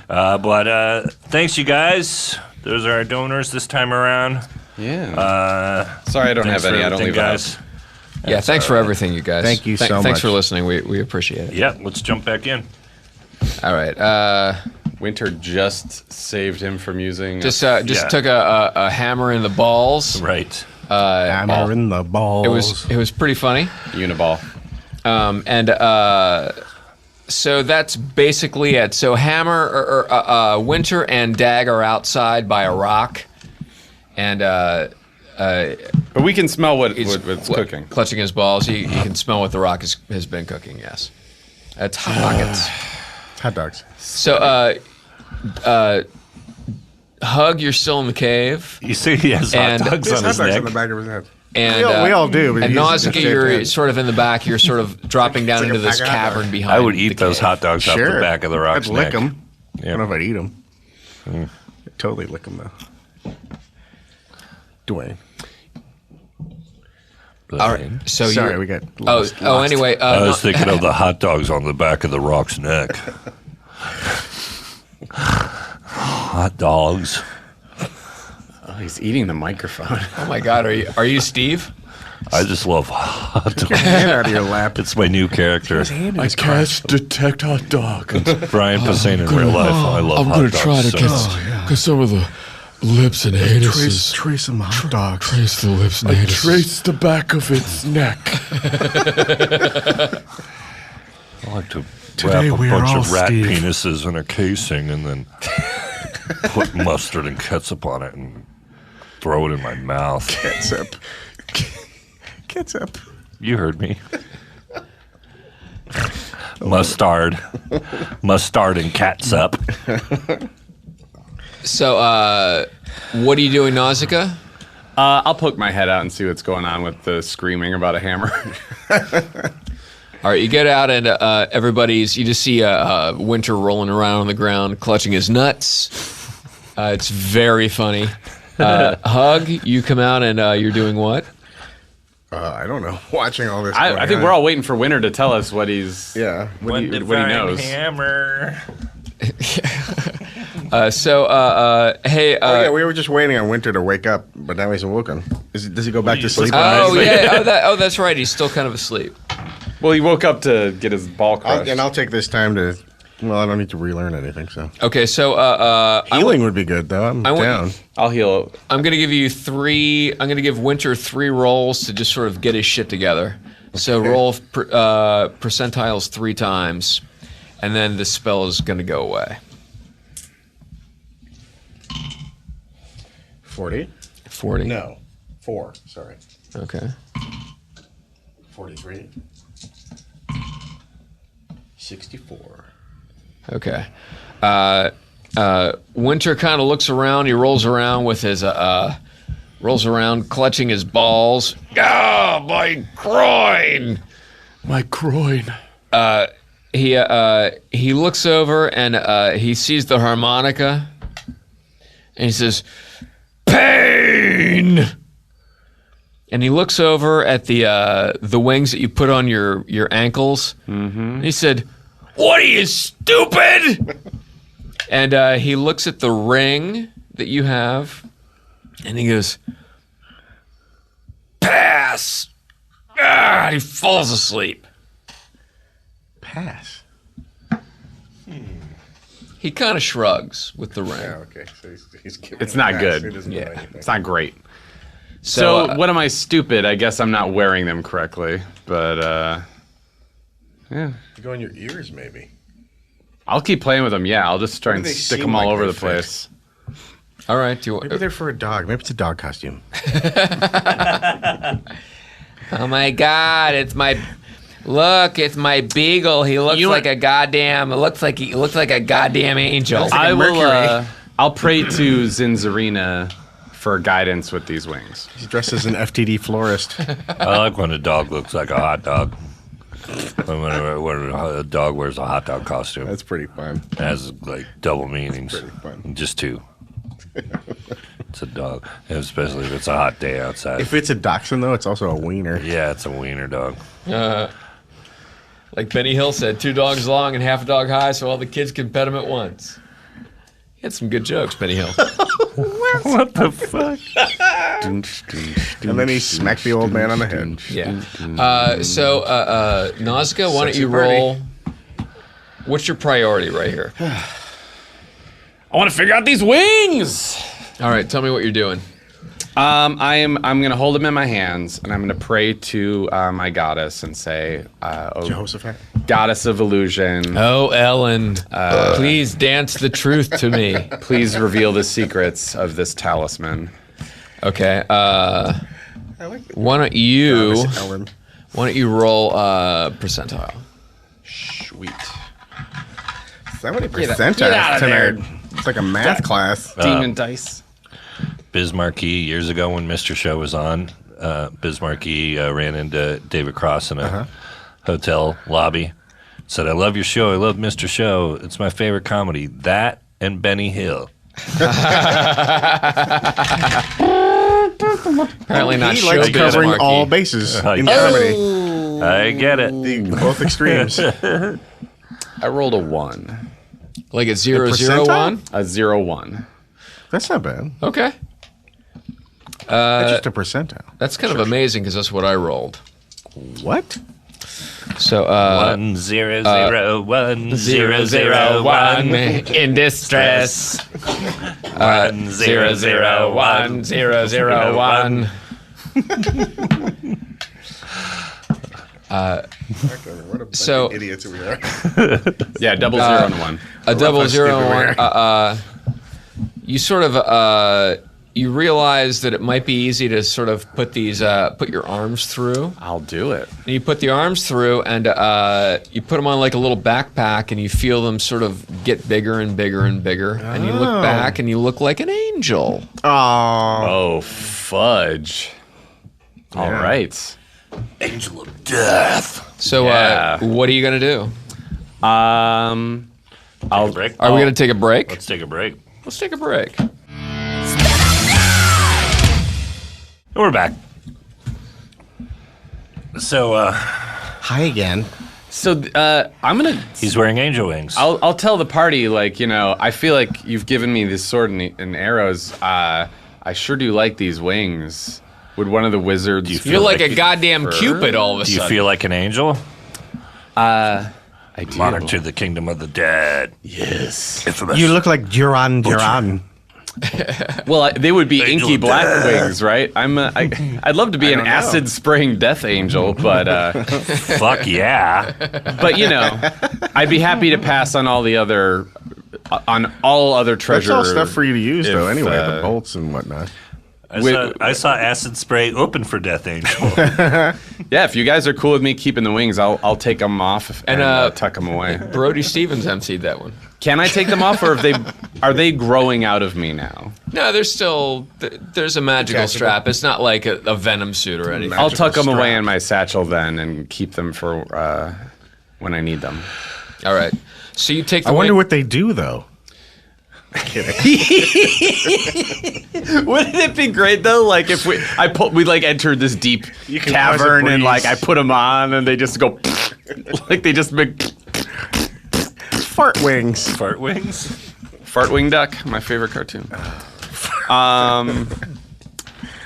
But thanks, you guys. Those are our donors this time around. Yeah. Sorry, I don't Thanks have any. for I don't everything, leave guys. guys. Yeah, thanks for everything, you guys. Thank you so Thanks much. for listening. We appreciate it. Yeah, let's jump back in. All right. Winter just saved him from using. Just Yeah. took a hammer in the balls. Right. Hammer in the balls. It was pretty funny. Uniball. So that's basically it. So Hammer or Winter and Dag are outside by a rock, and But we can smell what's cooking. clutching his balls. He can smell what the rock has been cooking. Yes, that's hot pockets. Hot dogs. So Hug, you're still in the cave, You see, he has hot And- dogs There's on hot his dogs neck. on the back of his head. and We all do. But And he uses Nausicaa, the you're head. sort of in the back. You're sort of dropping down like into a this pack of hot cavern dogs. behind. I would the eat those cave. hot dogs off Sure. the back of the rock's I'd lick neck. them. I Yeah. don't know if I'd eat them. I'd totally lick them, though. Dwayne. All right. So Sorry, you. we got Oh, lost. anyway. I was thinking of the hot dogs on the back of the rock's neck. Hot dogs. Oh, he's eating the microphone. Oh my God, are you Steve? I just love hot dogs. Hand out of your lap. It's my new character. I can't detect hot dog. Brian Posehn in real life. I love hot dogs. get some of the lips and anuses. Trace some hot dogs. Trace the lips and anuses. the back of its neck. I like to Today wrap a we are bunch all of rat Steve. penises in a casing and then put mustard and ketchup on it and throw it in my mouth. Ketchup. Ketchup. You heard me. Mustard. Mustard and catsup. So, what are you doing, Nausicaa? I'll poke my head out and see what's going on with the screaming about a hammer. All right, you get out and you just see Winter rolling around on the ground, clutching his nuts. It's very funny. Hug, you come out and you're doing what? I don't know. Watching all this. I think we're all waiting for Winter to tell us what he's. Yeah. What he knows. Hammer. Hey. yeah, we were just waiting on Winter to wake up, but now he's awoken. Does he go back to sleep? Oh yeah. That's right. He's still kind of asleep. Well, he woke up to get his ball crushed. I'll take this time to. Well, I don't need to relearn anything, so. Okay, so Healing would be good, though. I'm down. I'll heal. I'm gonna give you three. I'm gonna give Winter 3 rolls to just sort of get his shit together. So roll percentiles 3 times, and then the spell is gonna go away. 40? 40. No. 4. Sorry. Okay. 43. 64. Okay. Winter kind of looks around. He rolls around with his clutching his balls. Ah, my groin! My groin. He looks over and he sees the harmonica, and he says, "Pain!" And he looks over at the wings that you put on your ankles. Mm-hmm. And he said, "What are you, stupid?" And he looks at the ring that you have, and he goes, "Pass!" Ah, and he falls asleep. Pass. He kind of shrugs with the ring. Yeah, okay. So he's giving It's a not pass. good. He doesn't know Yeah. anything. It's not great. So, So, what am I stupid? I guess I'm not wearing them correctly. But, yeah. You go in your ears, maybe. I'll keep playing with them. Yeah, I'll just try and Maybe they stick seem them all like over they the place. all right. Do you Maybe they're for a dog. Maybe it's a dog costume. Oh my God! It's my beagle. He looks like a goddamn. He looks like a goddamn angel. I will. Mercury. I'll pray to Zinzarina for guidance with these wings. He's dressed as an FTD florist. I like when a dog looks like a hot dog. When a dog wears a hot dog costume. That's pretty fun. It has like double meanings. Pretty fun. Just two. It's a dog, and especially if it's a hot day outside. If it's a dachshund, though, it's also a wiener. Yeah, it's a wiener dog. Like Benny Hill said, 2 dogs long and half a dog high, so all the kids can pet him at once. He had some good jokes, Benny Hill. What the fuck? And then he smacked the old man on the head. Yeah. Nazca, why don't you roll? What's your priority right here? I want to figure out these wings. All right, tell me what you're doing. I'm gonna hold them in my hands, and I'm gonna pray to my goddess and say, "Oh, Jehoshaphat. goddess of illusion, Oh, Ellen, please dance the truth to me. please reveal the secrets of this talisman." Okay. I like the Why don't you Ellen. roll percentile? Sweet. Is that what a percentile get out of there. tonight? It's like a math class. Demon dice. Biz Marquis, years ago when Mr. Show was on, Biz Marquis ran into David Cross in a hotel lobby. Said, "I love your show. I love Mr. Show. It's my favorite comedy. That and Benny Hill." Apparently not He sure. likes covering all bases in comedy. I get it. Both extremes. I rolled a 1. Like a 0, The 0, 1? A 0-1. That's not bad. Okay. That's just a percentile. That's kind of amazing because that's what I rolled. What? So, 1 0 0 1 0 0 1 in distress. 1 0 0 1 0 0 1. What a bunch So- of idiots we are. Yeah, 0 0 and 1. A double how 0 stupid we 1. You sort of you realize that it might be easy to sort of put these put your arms through. I'll do it. And you put the arms through, and you put them on like a little backpack, and you feel them sort of get bigger and bigger and bigger. And you look back, and you look like an angel. Oh, Oh, fudge. All Yeah. right. Angel of Death. So, Yeah. what are you gonna do? I'll break. Are we gonna take a break? Let's take a break. Let's take a break. We're back. So, hi again. So I'm gonna. he's wearing angel wings. I'll tell the party, like, you know, I feel like you've given me this sword and arrows. I sure do like these wings. Would one of the wizards? Do you You're like a like- goddamn Cupid all of a Do you sudden. feel like an angel? I do. Monarch to the kingdom of the dead. Yes. Infamous. You look like Duran. Well, they would be Angel inky of black death. wings, right? I'd love to be an don't know. acid spraying death angel, but Fuck yeah. but you know, I'd be happy to pass on all other treasure. That's all stuff for you to use, though. if, Anyway, uh, the bolts and whatnot. I saw acid spray open for Death Angel. Yeah, if you guys are cool with me keeping the wings, I'll take them off and tuck them away. Brody Stevens emceed that one. Can I take them off, or are they growing out of me now? No, there's still there's a magical strap. It's not like a venom suit or anything. I'll tuck them strap. away in my satchel then and keep them for when I need them. All right. So you take the I wonder wing- what they do, though. Wouldn't it be great though? Like if we like entered this deep You can cavern cause a and like I breeze. put them on and they just go like they just make Fart wings. Fart wings? Fart Wing Duck, my favorite cartoon.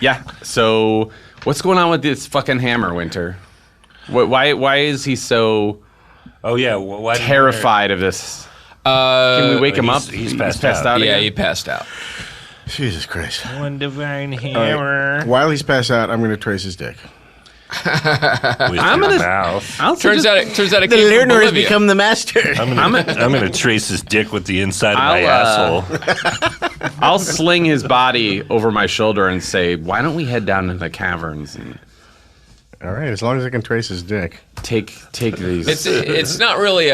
Yeah. So what's going on with this fucking hammer, Winter? Why is he so Oh, yeah. Why did you terrified of this? Can we wake him up? he's passed out. Yeah, again? he passed out. Jesus Christ. wear one divine All right. hammer? While he's passed out, I'm going to trace his dick. With I'm your gonna- mouth. I'll Turns out it came from Bolivia. the master. I'm gonna trace his dick with the inside of my I'll, asshole. I'll sling his body over my shoulder and say, "Why don't we head down in the caverns?" And All right, as long as I can trace his dick. Take these. It's not really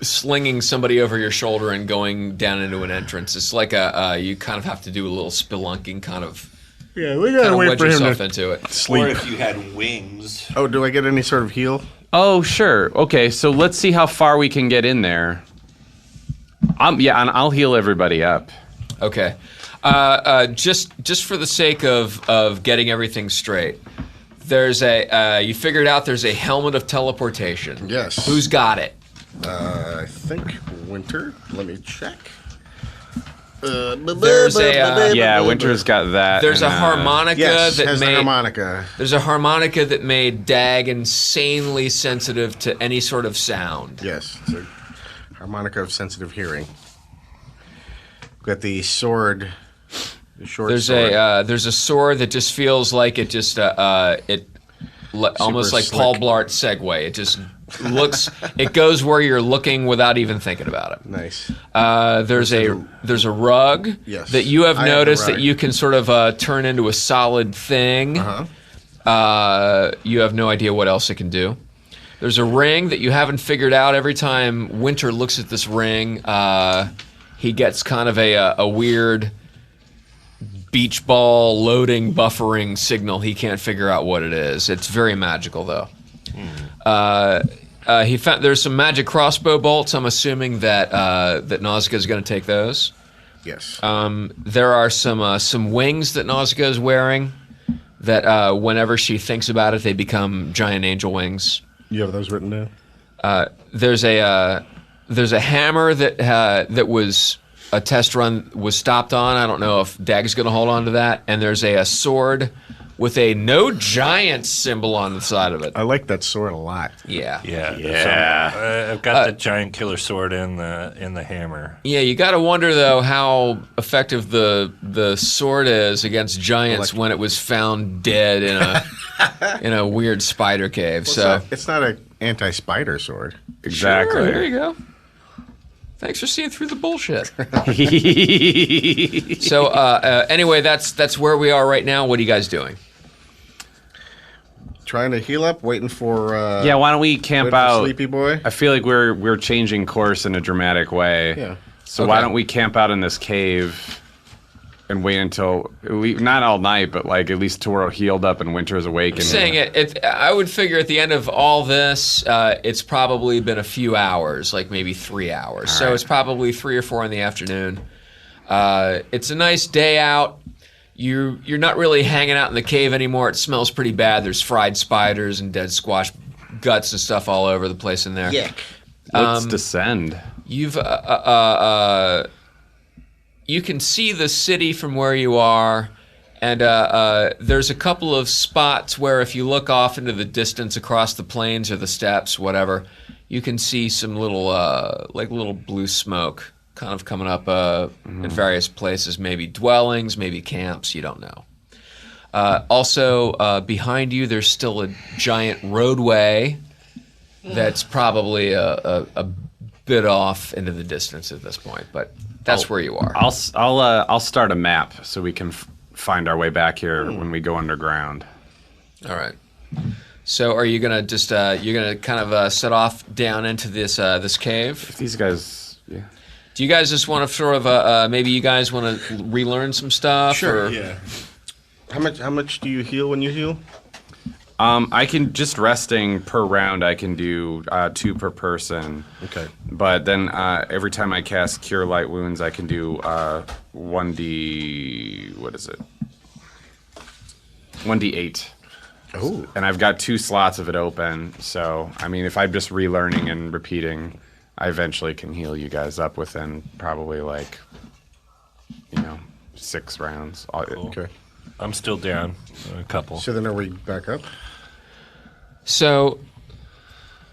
slinging somebody over your shoulder and going down into an entrance. It's like you kind of have to do a little spelunking kind of. Yeah, we Kind gotta of wait wedge for him yourself to into it. sleep. Or if you had wings. Oh, do I get any sort of heal? Oh, sure. Okay, so let's see how far we can get in there. Yeah, and I'll heal everybody up. Okay. Just for the sake of getting everything straight, there's you figured out there's a helmet of teleportation. Yes. Who's got it? I think Winter. Let me check. There's Yeah, Winter's got that. There's a and, harmonica Yes, that has the made harmonica. there's a harmonica that made Dag insanely sensitive to any sort of sound. Yes, it's a harmonica of sensitive hearing. Got the sword. The short There's sword. there's a sword that just feels like it just almost like slick. Paul Blart Segway. It just looks. It goes where you're looking without even thinking about it. Nice. There's a rug Yes. that you have I have the noticed that rug. you can sort of turn into a solid thing. You have no idea what else it can do. There's a ring that you haven't figured out. Every time Winter looks at this ring, he gets kind of a weird beach ball loading buffering signal. He can't figure out what it is. It's very magical though. He found there's some magic crossbow bolts. I'm assuming that Nausicaa is going to take those. Yes. There are some wings that Nausicaa is wearing. That whenever she thinks about it, they become giant angel wings. You have those written down? There's a hammer that was a test run was stopped on. I don't know if Dag's going to hold on to that. And there's a sword with a no giant symbol on the side of it. I like that sword a lot. Yeah. Yeah. I've got the giant killer sword in the hammer. Yeah, you got to wonder though how effective the sword is against giants when it was found dead in a weird spider cave. It's not an anti-spider sword. Exactly. Sure, there you go. Thanks for seeing through the bullshit. So anyway, that's where we are right now. What are you guys doing? Trying to heal up, waiting for Yeah, why don't we camp waiting for out? Sleepy Boy. I feel like we're changing course in a dramatic way. Yeah. So why Okay. don't we camp out in this cave and wait until not all night, but like at least till we're healed up and Winter's awake. And Saying it, I would figure at the end of all this, it's probably been a few hours, like maybe 3 hours. So right. it's probably 3 or 4 in the afternoon. It's a nice day out. You're not really hanging out in the cave anymore. It smells pretty bad. There's fried spiders and dead squash guts and stuff all over the place in there. Let's descend. You've you can see the city from where you are, and there's a couple of spots where if you look off into the distance across the plains or the steppes, whatever, you can see some little like little blue smoke kind of coming up in various places, maybe dwellings, maybe camps, you don't know. Also, behind you, there's still a giant roadway that's probably a bit off into the distance at this point, but that's where you are. I'll start a map so we can find our way back here when we go underground. All right. So, are you gonna just you're gonna kind of set off down into this this cave? These guys, yeah. Do you guys just want to sort of maybe you guys want to relearn some stuff? Sure. Or? Yeah. How much do you heal when you heal? I can just resting per round. I can do 2 per person. Okay. But then every time I cast Cure Light Wounds, I can do 1d. What is it? 1d8. Oh. And I've got 2 slots of it open. So I mean, if I'm just relearning and repeating, I eventually can heal you guys up within probably 6 rounds. Okay. I'm still down a couple. So then are we back up? So,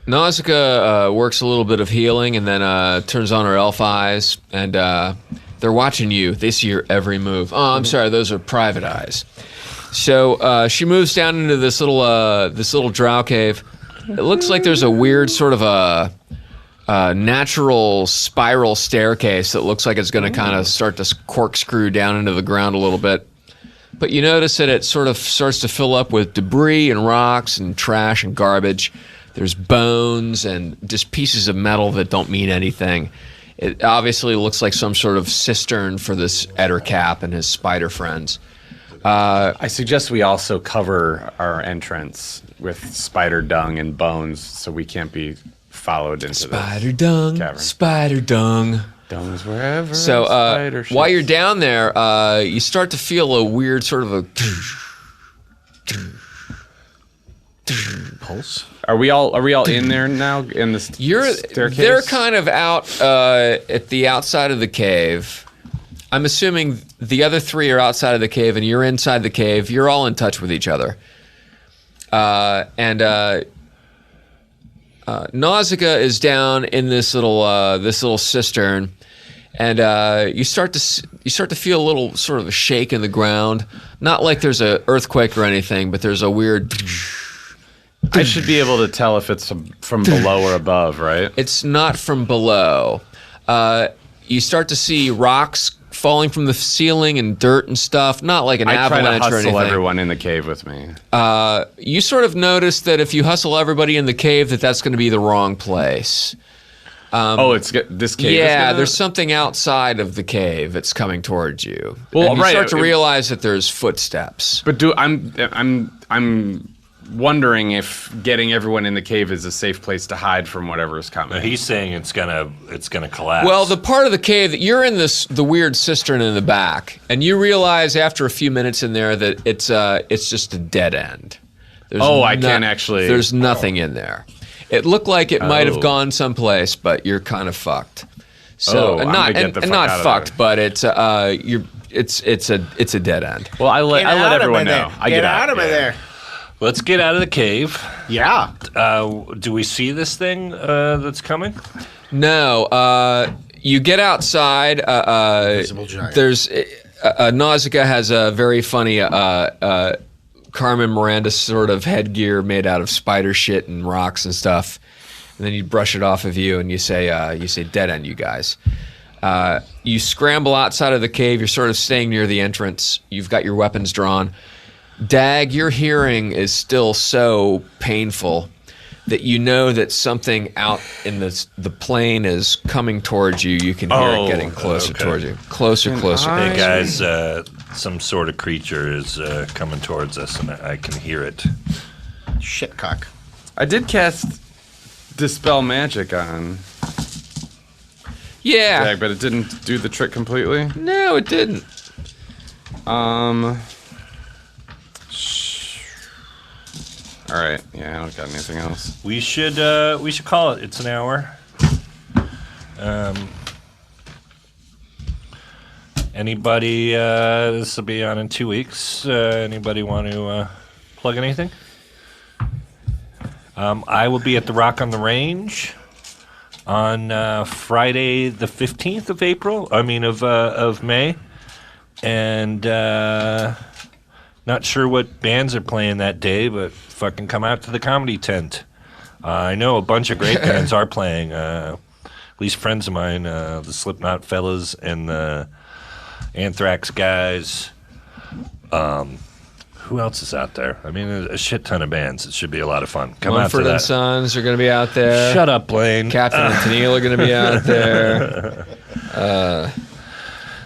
Nausicaa works a little bit of healing and then turns on her elf eyes, and they're watching you. They see your every move. Oh, I'm sorry, those are private eyes. So she moves down into this little drow cave. It looks like there's a weird sort of a natural spiral staircase that looks like it's going to kind of start to corkscrew down into the ground a little bit. but you notice that it sort of starts to fill up with debris and rocks and trash and garbage. There's bones and just pieces of metal that don't mean anything. It obviously looks like some sort of cistern for this Ettercap and his spider friends. I suggest we also cover our entrance with spider dung and bones so we can't be followed into Spider dung, cavern. spider dung. Dungs wherever. So spider while shits. you're down there, you start to feel a weird sort of a Pulse. Are we all in there now in the staircase? They're kind of out at the outside of the cave. I'm assuming the other three are outside of the cave and you're inside the cave. You're all in touch with each other. Nausicaa is down in this little cistern, and you start to feel a little sort of a shake in the ground. Not like there's an earthquake or anything, but there's a weird. I should be able to tell if it's from below or above, right? It's not from below. You start to see rocks falling from the ceiling and dirt and stuff. Not like an I try to avalanche or hustle anything. everyone in the cave with me. You sort of notice that if you hustle everybody in the cave, that's going to be the wrong place. This cave. Yeah, there's something outside of the cave that's coming towards you. Well, and you right, start to it- realize that there's footsteps. But I'm wondering if getting everyone in the cave is a safe place to hide from whatever is coming. He's saying it's gonna collapse. Well, the part of the cave that you're in, the weird cistern in the back, and you realize after a few minutes in there that it's just a dead end. There's I can't actually. There's nothing in there. It looked like it might have Oh. gone someplace, but you're kind of fucked. So I'm not gonna get the fuck not out of fucked, there. but it's a dead end. Well, I let everyone know. I Get out of there. let's get out of the cave. Yeah. Do we see this thing that's coming? No, you get outside. Invisible giant. There's Nausicaa has a very funny Carmen Miranda sort of headgear made out of spider shit and rocks and stuff. And then you brush it off of you and you say dead end, you guys. You scramble outside of the cave. You're sort of staying near the entrance. You've got your weapons drawn. Dag, your hearing is still so painful that you know that something out in the plane is coming towards you. You can hear it getting closer towards you. Closer. Hey guys, some sort of creature is coming towards us, and I can hear it. Shitcock. I did cast Dispel Magic on Yeah. Dag, but it didn't do the trick completely. No, it didn't. All right. Yeah, I don't got anything else. We should call it. It's an hour. Anybody? This will be on in 2 weeks. Anybody want to plug anything? I will be at the Rock on the Range on Friday, the 15th of April. I mean of May, and not sure what bands are playing that day, but fucking come out to the comedy tent. I know a bunch of great bands are playing. At least friends of mine, the Slipknot fellas and the Anthrax guys. Who else is out there? I mean, a shit ton of bands. It should be a lot of fun. Come out to Mumford and that. Sons are going to be out there. Shut up, Blaine. Captain and Tennille are going to be out there.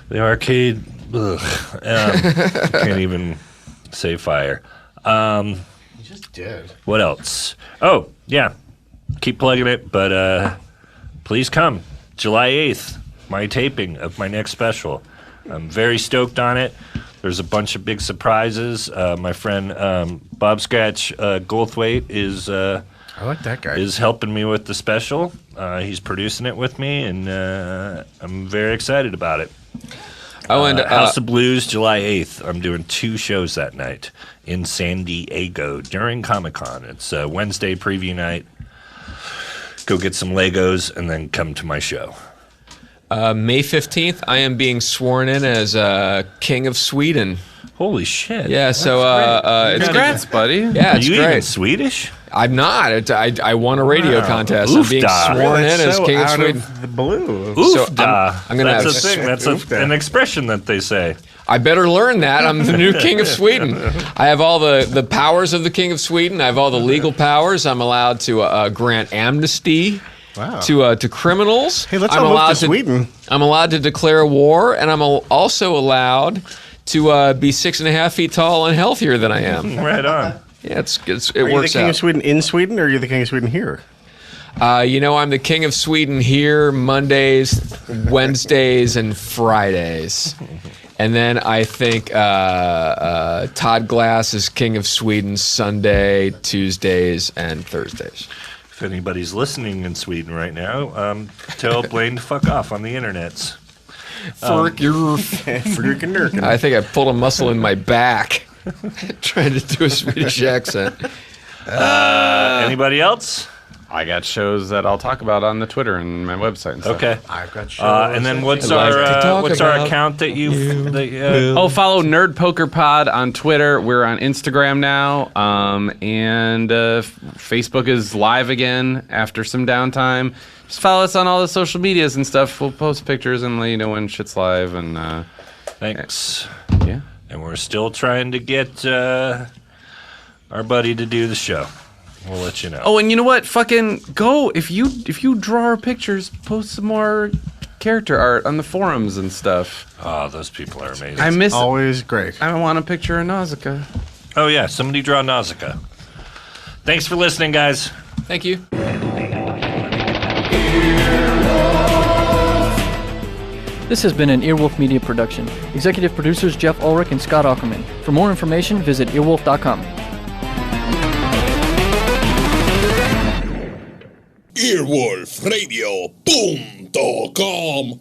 The arcade. Ugh. Can't even say fire. You just did. What else? Oh, yeah. Keep plugging it, but please come. July 8th, my taping of my next special. I'm very stoked on it. There's a bunch of big surprises. My friend Bob Scratch Goldthwait I like that guy. is helping me with the special. He's producing it with me, and I'm very excited about it. Oh, and House of Blues, July 8th. I'm doing 2 shows that night in San Diego during Comic-Con. It's a Wednesday preview night. Go get some Legos and then come to my show. May 15th, I am being sworn in as King of Sweden. Holy shit. Yeah, so it's Congrats, buddy. yeah, Are it's you even great. Swedish? I'm not. I won a radio contest. I'm being Oofda. sworn in as so King of out Sweden. of the blue. So Oofda. I'm gonna That's have a thing. That's Oofda. an expression that they say. I better learn that. I'm the new king of Sweden. I have all the powers of the king of Sweden. I have all the legal powers. I'm allowed to grant amnesty Wow. to criminals. Hey, let's I'm all move allowed to Sweden. I'm allowed to declare war, and I'm also allowed to be 6.5 feet tall and healthier than I am. Right on. Yeah, it Are you the works king out. of Sweden in Sweden, or are you the king of Sweden here? I'm the king of Sweden here Mondays, Wednesdays, and Fridays. And then I think Todd Glass is king of Sweden Sunday, Tuesdays, and Thursdays. If anybody's listening in Sweden right now, tell Blaine to fuck off on the internets. Freaking nerd. I think I pulled a muscle in my back trying to do a Swedish accent. Anybody else? I got shows that I'll talk about on the Twitter and my website and stuff. Okay. I've got shows. And then what's I'd like to our talk what's our about account that you? Follow Nerd Poker Pod on Twitter. We're on Instagram now, and Facebook is live again after some downtime. Just follow us on all the social medias and stuff. We'll post pictures and let you know when shit's live. And Thanks. yeah, And we're still trying to get our buddy to do the show. We'll let you know. Oh, and you know what? Fucking go if you draw our pictures, post some more character art on the forums and stuff. Oh, those people are amazing. I miss. Always great. I want a picture of Nausicaa. Oh yeah, somebody draw Nausicaa. Thanks for listening, guys. Thank you. This has been an Earwolf Media production. Executive producers Jeff Ulrich and Scott Ackerman. For more information, visit earwolf.com. Earwolfradio.com